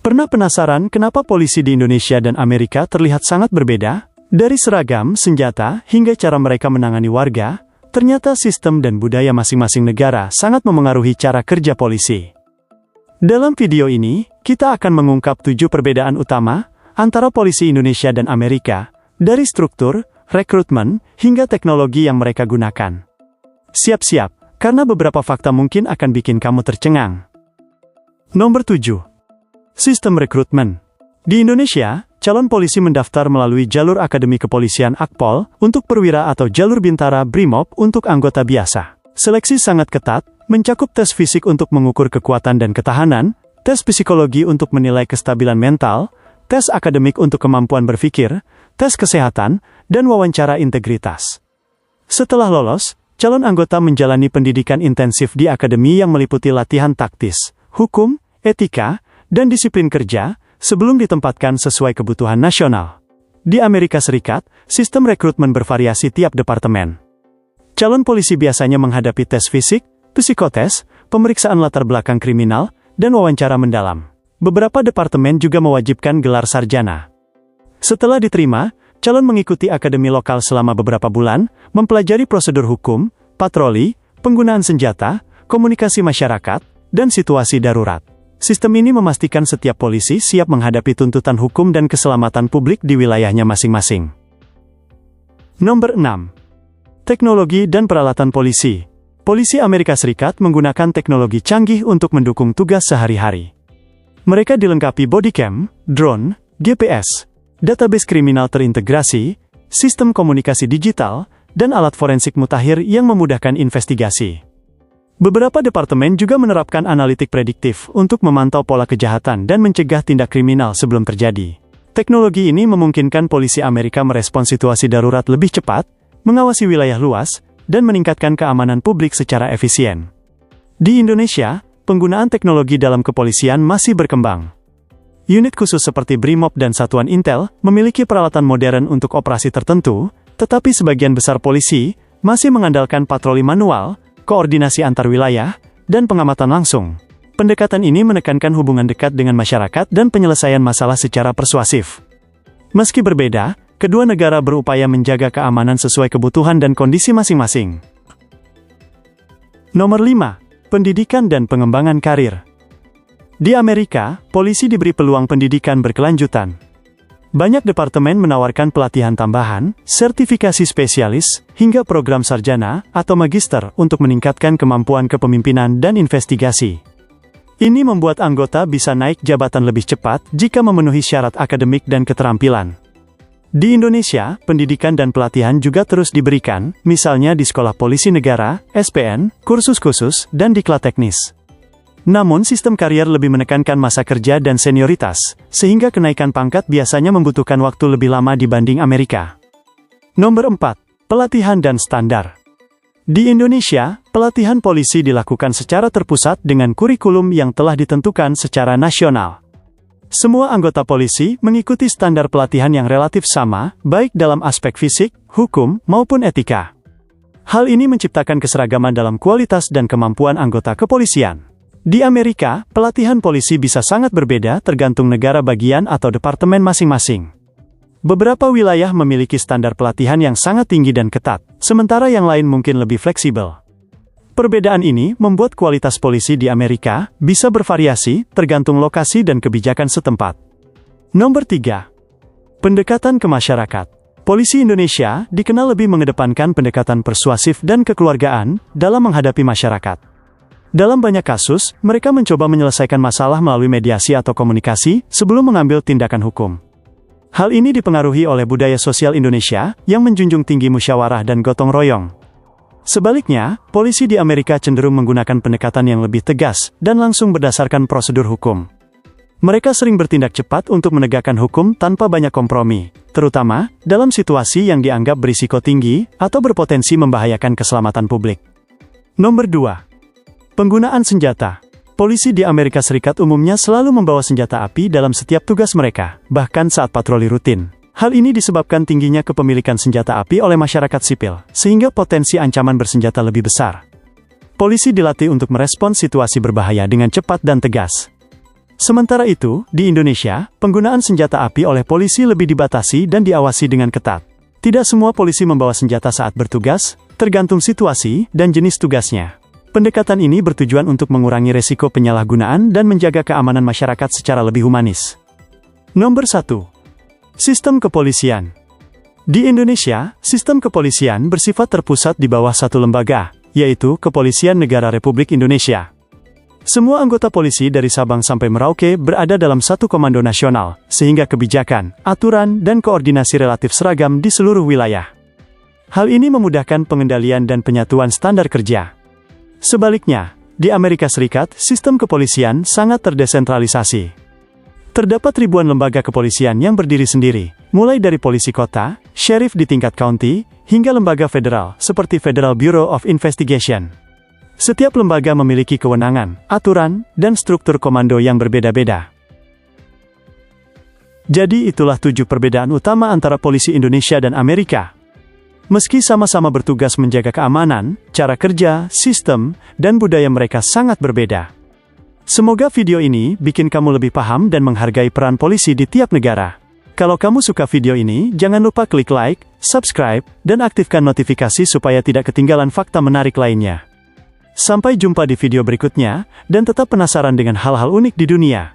Pernah penasaran kenapa polisi di Indonesia dan Amerika terlihat sangat berbeda? Dari seragam, senjata, hingga cara mereka menangani warga, ternyata sistem dan budaya masing-masing negara sangat memengaruhi cara kerja polisi. Dalam video ini, kita akan mengungkap 7 perbedaan utama antara polisi Indonesia dan Amerika, dari struktur, rekrutmen, hingga teknologi yang mereka gunakan. Siap-siap, karena beberapa fakta mungkin akan bikin kamu tercengang. Nomor 7. Sistem rekrutmen. Di Indonesia, calon polisi mendaftar melalui jalur Akademi Kepolisian Akpol untuk perwira atau jalur Bintara Brimob untuk anggota biasa. Seleksi sangat ketat, mencakup tes fisik untuk mengukur kekuatan dan ketahanan, tes psikologi untuk menilai kestabilan mental, tes akademik untuk kemampuan berpikir, tes kesehatan, dan wawancara integritas. Setelah lolos, calon anggota menjalani pendidikan intensif di akademi yang meliputi latihan taktis, hukum, etika, dan disiplin kerja, sebelum ditempatkan sesuai kebutuhan nasional. Di Amerika Serikat, sistem rekrutmen bervariasi tiap departemen. Calon polisi biasanya menghadapi tes fisik, psikotes, pemeriksaan latar belakang kriminal, dan wawancara mendalam. Beberapa departemen juga mewajibkan gelar sarjana. Setelah diterima, calon mengikuti akademi lokal selama beberapa bulan, mempelajari prosedur hukum, patroli, penggunaan senjata, komunikasi masyarakat, dan situasi darurat. Sistem ini memastikan setiap polisi siap menghadapi tuntutan hukum dan keselamatan publik di wilayahnya masing-masing. Nomor 6. Teknologi dan peralatan polisi. Polisi Amerika Serikat menggunakan teknologi canggih untuk mendukung tugas sehari-hari. Mereka dilengkapi bodycam, drone, GPS, database kriminal terintegrasi, sistem komunikasi digital, dan alat forensik mutakhir yang memudahkan investigasi. Beberapa departemen juga menerapkan analitik prediktif untuk memantau pola kejahatan dan mencegah tindak kriminal sebelum terjadi. Teknologi ini memungkinkan polisi Amerika merespons situasi darurat lebih cepat, mengawasi wilayah luas, dan meningkatkan keamanan publik secara efisien. Di Indonesia, penggunaan teknologi dalam kepolisian masih berkembang. Unit khusus seperti Brimob dan Satuan Intel memiliki peralatan modern untuk operasi tertentu, tetapi sebagian besar polisi masih mengandalkan patroli manual, koordinasi antar wilayah, dan pengamatan langsung. Pendekatan ini menekankan hubungan dekat dengan masyarakat dan penyelesaian masalah secara persuasif. Meski berbeda, kedua negara berupaya menjaga keamanan sesuai kebutuhan dan kondisi masing-masing. Nomor 5. Pendidikan dan pengembangan karir. Di Amerika, polisi diberi peluang pendidikan berkelanjutan. Banyak departemen menawarkan pelatihan tambahan, sertifikasi spesialis, hingga program sarjana atau magister untuk meningkatkan kemampuan kepemimpinan dan investigasi. Ini membuat anggota bisa naik jabatan lebih cepat jika memenuhi syarat akademik dan keterampilan. Di Indonesia, pendidikan dan pelatihan juga terus diberikan, misalnya di Sekolah Polisi Negara, SPN, kursus khusus, dan diklat teknis. Namun sistem karier lebih menekankan masa kerja dan senioritas, sehingga kenaikan pangkat biasanya membutuhkan waktu lebih lama dibanding Amerika. Nomor 4. Pelatihan dan standar. Di Indonesia, pelatihan polisi dilakukan secara terpusat dengan kurikulum yang telah ditentukan secara nasional. Semua anggota polisi mengikuti standar pelatihan yang relatif sama, baik dalam aspek fisik, hukum, maupun etika. Hal ini menciptakan keseragaman dalam kualitas dan kemampuan anggota kepolisian. Di Amerika, pelatihan polisi bisa sangat berbeda tergantung negara bagian atau departemen masing-masing. Beberapa wilayah memiliki standar pelatihan yang sangat tinggi dan ketat, sementara yang lain mungkin lebih fleksibel. Perbedaan ini membuat kualitas polisi di Amerika bisa bervariasi tergantung lokasi dan kebijakan setempat. Nomor 3. Pendekatan ke masyarakat. Polisi Indonesia dikenal lebih mengedepankan pendekatan persuasif dan kekeluargaan dalam menghadapi masyarakat. Dalam banyak kasus, mereka mencoba menyelesaikan masalah melalui mediasi atau komunikasi sebelum mengambil tindakan hukum. Hal ini dipengaruhi oleh budaya sosial Indonesia yang menjunjung tinggi musyawarah dan gotong royong. Sebaliknya, polisi di Amerika cenderung menggunakan pendekatan yang lebih tegas dan langsung berdasarkan prosedur hukum. Mereka sering bertindak cepat untuk menegakkan hukum tanpa banyak kompromi, terutama dalam situasi yang dianggap berisiko tinggi atau berpotensi membahayakan keselamatan publik. Nomor 2. Penggunaan senjata. Polisi di Amerika Serikat umumnya selalu membawa senjata api dalam setiap tugas mereka, bahkan saat patroli rutin. Hal ini disebabkan tingginya kepemilikan senjata api oleh masyarakat sipil, sehingga potensi ancaman bersenjata lebih besar. Polisi dilatih untuk merespons situasi berbahaya dengan cepat dan tegas. Sementara itu, di Indonesia, penggunaan senjata api oleh polisi lebih dibatasi dan diawasi dengan ketat. Tidak semua polisi membawa senjata saat bertugas, tergantung situasi dan jenis tugasnya. Pendekatan ini bertujuan untuk mengurangi resiko penyalahgunaan dan menjaga keamanan masyarakat secara lebih humanis. Nomor 1. Sistem kepolisian. Di Indonesia, sistem kepolisian bersifat terpusat di bawah satu lembaga, yaitu Kepolisian Negara Republik Indonesia. Semua anggota polisi dari Sabang sampai Merauke berada dalam satu komando nasional, sehingga kebijakan, aturan, dan koordinasi relatif seragam di seluruh wilayah. Hal ini memudahkan pengendalian dan penyatuan standar kerja. Sebaliknya, di Amerika Serikat, sistem kepolisian sangat terdesentralisasi. Terdapat ribuan lembaga kepolisian yang berdiri sendiri, mulai dari polisi kota, sheriff di tingkat county, hingga lembaga federal, seperti Federal Bureau of Investigation. Setiap lembaga memiliki kewenangan, aturan, dan struktur komando yang berbeda-beda. Jadi itulah 7 perbedaan utama antara polisi Indonesia dan Amerika. Meski sama-sama bertugas menjaga keamanan, cara kerja, sistem, dan budaya mereka sangat berbeda. Semoga video ini bikin kamu lebih paham dan menghargai peran polisi di tiap negara. Kalau kamu suka video ini, jangan lupa klik like, subscribe, dan aktifkan notifikasi supaya tidak ketinggalan fakta menarik lainnya. Sampai jumpa di video berikutnya, dan tetap penasaran dengan hal-hal unik di dunia.